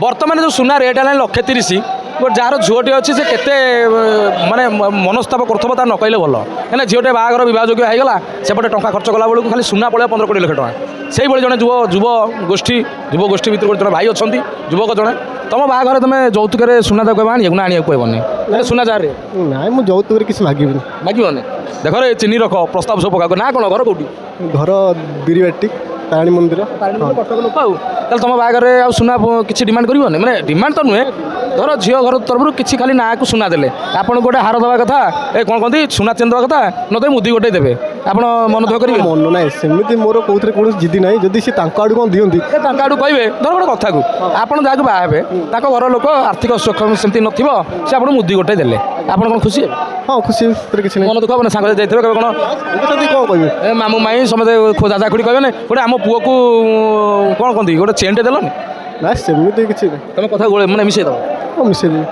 বর্তমানে যে সুনা রেট হল 1,30,000 যার ঝিওটি অছি সে কেতে মানে মনস্তাপ করুব তা নকলে ভাল কারণ ঝিওটে বাহাঘর বিবাহযোগ্য হয়ে গলা সেপটে টঙ্কা খরচ কলা বেড়ে খালি সুনা পড়ে 15-20 লক্ষ টাকা সেইভাবে জনে যুবগোষ্ঠী ভিতর জনে ভাই অনেক যুবক জনে তুম বাহাঘরে তুমি যৌতুকরে সুনা দেখ আনিବାକୁ না আনিବାକୁ কহবনি সুনা যারে না মু যৌতুকরে কিছু মাগিবিনি মাগিবনি দেখ রে চিনি রখ প্রস্তাব সব পকাক না কোণ ঘর কোটি ঘর বিরিবাটি তারিণী মন্দির কটক লোক ଆଉ তাহলে ତୁମ ବାହାଘରରେ ଆଉ ସୁନା କିଛି ଡିମାଣ୍ଡ କରିବନି ମାନେ ଡିମାଣ୍ଡ ତ ନୁହେଁ ଧର ଝିଅ ଘର ତରଫରୁ କିଛି ଖାଲି ନାଁକୁ ସୁନା ଦେଲେ ଆପଣଙ୍କୁ ଗୋଟେ ହାର ଦେବା କଥା ଏ କ'ଣ କହନ୍ତି ସୁନା ଚେନ୍ ଦେବା କଥା ନଦେବେ ମୁଦି ଗୋଟେ ଦେବେ ଆପଣ ମନ ଦୁଃଖ କରିବେ ମନ ନାହିଁ ସେମିତି ମୋର କୋଉଥିରେ କୌଣସି ଜିଦି ନାହିଁ ଯଦି ସେ ତାଙ୍କ ଆଡ଼ୁ କ'ଣ ଦିଅନ୍ତି ତାଙ୍କ ଆଡ଼ୁ କହିବେ ଧର ଗୋଟେ କଥାକୁ ଆପଣ ଯାହାକୁ ବାହା ହେବେ ତାଙ୍କ ଘର ଲୋକ ଆର୍ଥିକ ସକ୍ଷମ ସେମିତି ନଥିବ ସେ ଆପଣଙ୍କୁ ମୁଦି ଗୋଟେ ଦେଲେ ଆପଣ କ'ଣ ଖୁସି ହେବେ ହଁ ଖୁସି ସେଥିରେ କିଛି ନାହିଁ ମନ ଦୁଃଖ ହବନି ସାଙ୍ଗ ଯାଇଥିବେ କହିବେ କ'ଣ ଯଦି କ'ଣ କହିବେ ଏ ମାମୁଁ ମାଇଁ ସମସ୍ତେ ଦାଦା ଖୁଡ଼ି କହିବେନି ଗୋଟେ ଆମ ପୁଅକୁ କ'ଣ କହନ୍ତି ଗୋଟେ ଚେନ୍ଟେ ଦେଲନି ନା ସେମିତି କିଛି ନାହିଁ ତମେ କଥା ମାନେ ମିଶେଇ ଦେବ ହଁ ମିଶେଇଦେବି